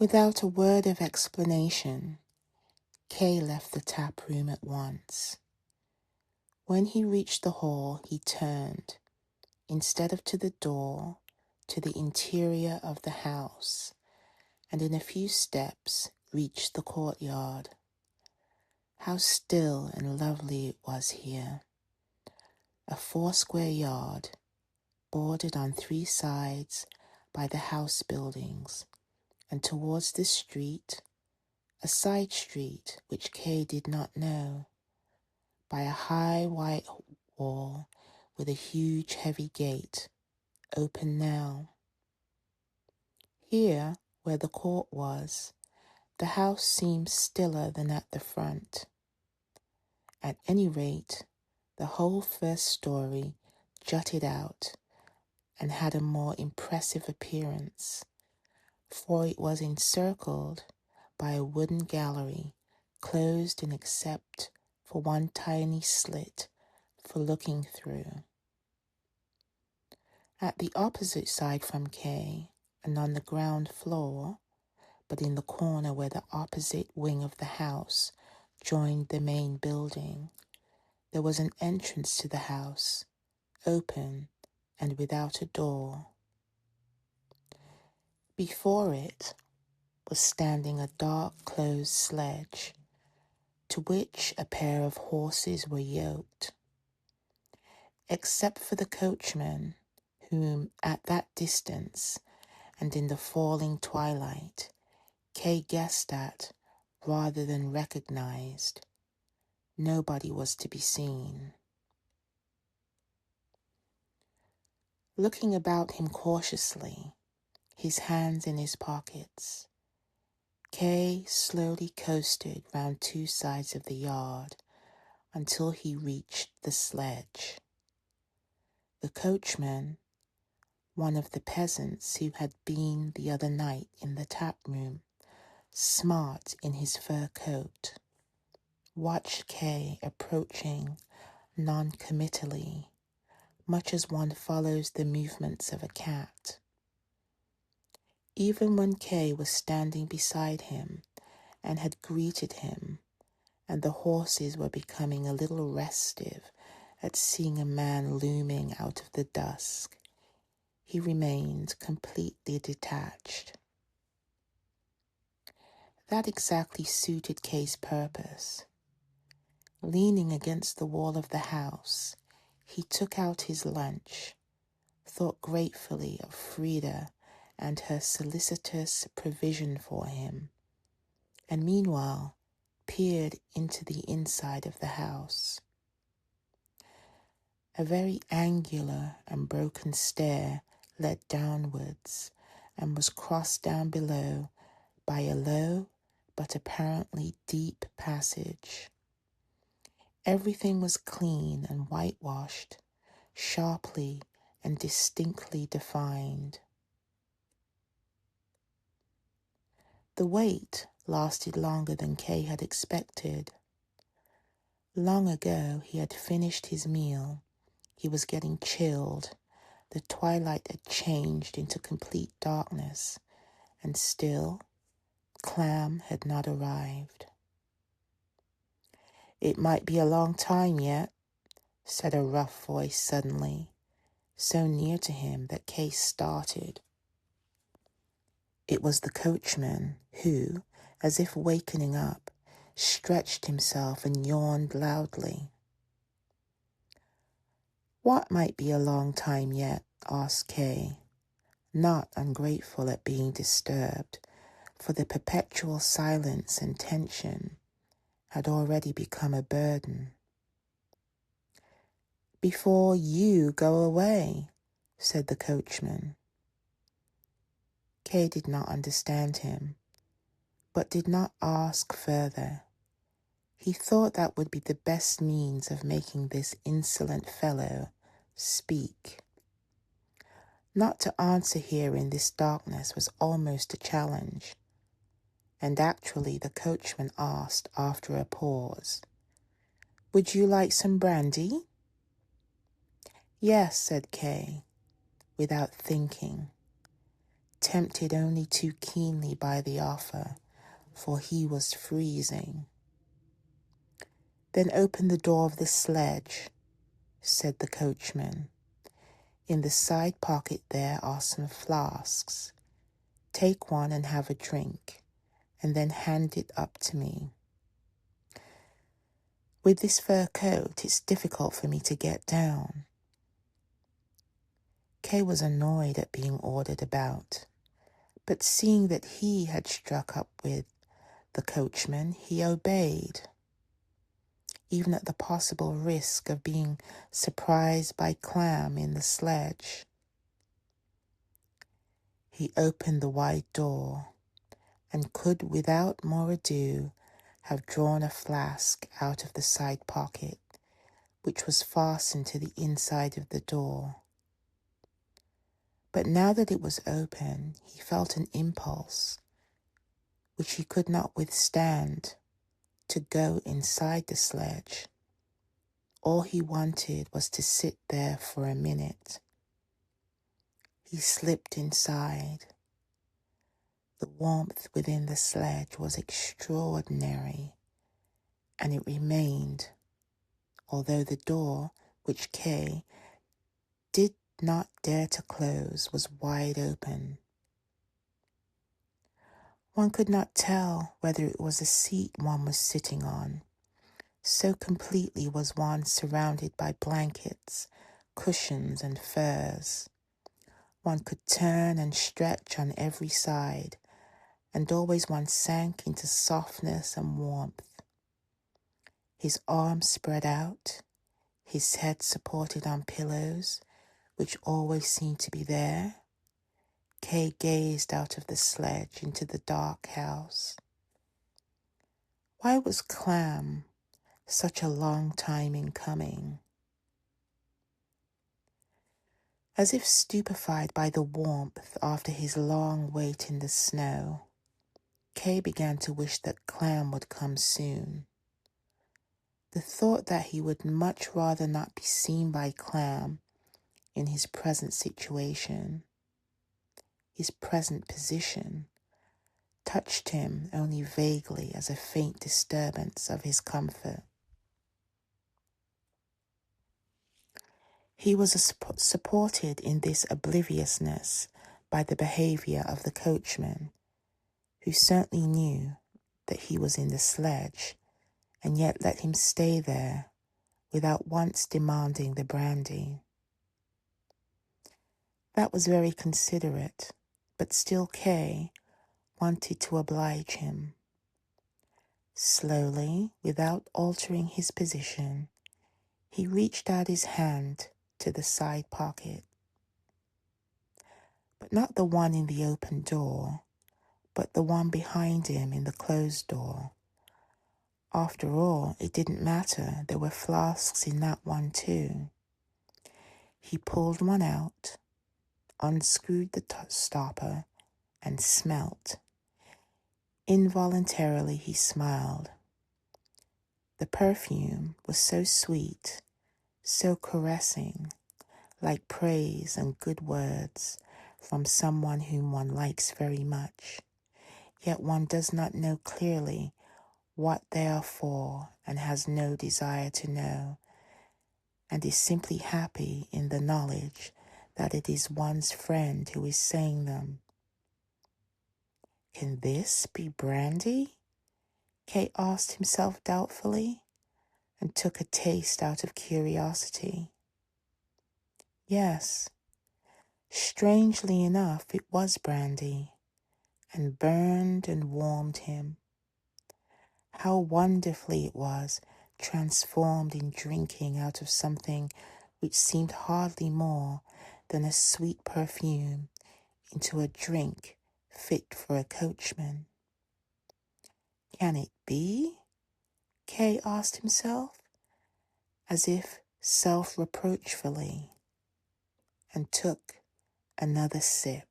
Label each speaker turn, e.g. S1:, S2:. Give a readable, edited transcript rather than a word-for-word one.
S1: Without a word of explanation, Kay left the tap room at once. When he reached the hall, he turned, instead of to the door, to the interior of the house, and in a few steps reached the courtyard. How still and lovely it was here. A 4-square yard, bordered on 3 sides by the house buildings, and towards the street, a side street which Kay did not know, by a high white wall with a huge heavy gate, open now. Here, where the court was, the house seemed stiller than at the front. At any rate, the whole first story jutted out and had a more impressive appearance, for it was encircled by a wooden gallery closed in except for one tiny slit for looking through. At the opposite side from Kay, and on the ground floor, but in the corner where the opposite wing of the house joined the main building, there was an entrance to the house, open and without a door. Before it was standing a dark closed sledge, to which a pair of horses were yoked. Except for the coachman, whom at that distance and in the falling twilight, Kay guessed at rather than recognized, nobody was to be seen. Looking about him cautiously, his hands in his pockets, Kay slowly coasted round 2 sides of the yard until he reached the sledge. The coachman, one of the peasants who had been the other night in the tap room, smart in his fur coat, watched Kay approaching non-committally, much as one follows the movements of a cat. Even when Kay was standing beside him and had greeted him, and the horses were becoming a little restive at seeing a man looming out of the dusk, he remained completely detached. That exactly suited Kay's purpose. Leaning against the wall of the house, he took out his lunch, thought gratefully of Frida and her solicitous provision for him, and meanwhile peered into the inside of the house. A very angular and broken stair led downwards and was crossed down below by a low but apparently deep passage. Everything was clean and whitewashed, sharply and distinctly defined. The wait lasted longer than Kay had expected. Long ago he had finished his meal. He was getting chilled. The twilight had changed into complete darkness, and still Clam had not arrived. "It might be a long time yet," said a rough voice suddenly, so near to him that Kay started. It was the coachman who, as if wakening up, stretched himself and yawned loudly. "What might be a long time yet?" asked Kay, not ungrateful at being disturbed, for the perpetual silence and tension had already become a burden. "Before you go away," said the coachman. Kay did not understand him, but did not ask further. He thought that would be the best means of making this insolent fellow speak. Not to answer here in this darkness was almost a challenge, and actually the coachman asked after a pause, "Would you like some brandy?" "Yes," said Kay, without thinking. tempted only too keenly by the offer, for he was freezing. "Then open the door of the sledge," said the coachman. "In the side pocket there are some flasks. Take one and have a drink, and then hand it up to me. With this fur coat, it's difficult for me to get down." Kay was annoyed at being ordered about, but seeing that he had struck up with the coachman, he obeyed, even at the possible risk of being surprised by Clam in the sledge. He opened the wide door and could, without more ado, have drawn a flask out of the side pocket, which was fastened to the inside of the door. But now that it was open, he felt an impulse, which he could not withstand, to go inside the sledge. All he wanted was to sit there for a minute. He slipped inside. The warmth within the sledge was extraordinary, and it remained, although the door, which Kay did not dare to close, was wide open. One could not tell whether it was a seat one was sitting on, so completely was one surrounded by blankets, cushions, and furs. One could turn and stretch on every side, and always one sank into softness and warmth. His arms spread out, his head supported on pillows, which always seemed to be there, Kay gazed out of the sledge into the dark house. Why was Clam such a long time in coming? As if stupefied by the warmth after his long wait in the snow, Kay began to wish that Clam would come soon. The thought that he would much rather not be seen by Clam in his present situation, his present position, touched him only vaguely as a faint disturbance of his comfort. He was supported in this obliviousness by the behavior of the coachman, who certainly knew that he was in the sledge, and yet let him stay there without once demanding the brandy. That was very considerate, but still Kay wanted to oblige him. Slowly, without altering his position, he reached out his hand to the side pocket. But not the one in the open door, but the one behind him in the closed door. After all, it didn't matter. There were flasks in that one too. He pulled one out, unscrewed the stopper, and smelt. Involuntarily he smiled. The perfume was so sweet, so caressing, like praise and good words from someone whom one likes very much, yet one does not know clearly what they are for and has no desire to know, and is simply happy in the knowledge that it is one's friend who is saying them. Can this be brandy? Kay asked himself doubtfully, and took a taste out of curiosity. Yes, strangely enough, it was brandy, and burned and warmed him. How wonderfully it was, transformed in drinking out of something which seemed hardly more than a sweet perfume into a drink fit for a coachman. Can it be? Kay asked himself, as if self-reproachfully, and took another sip.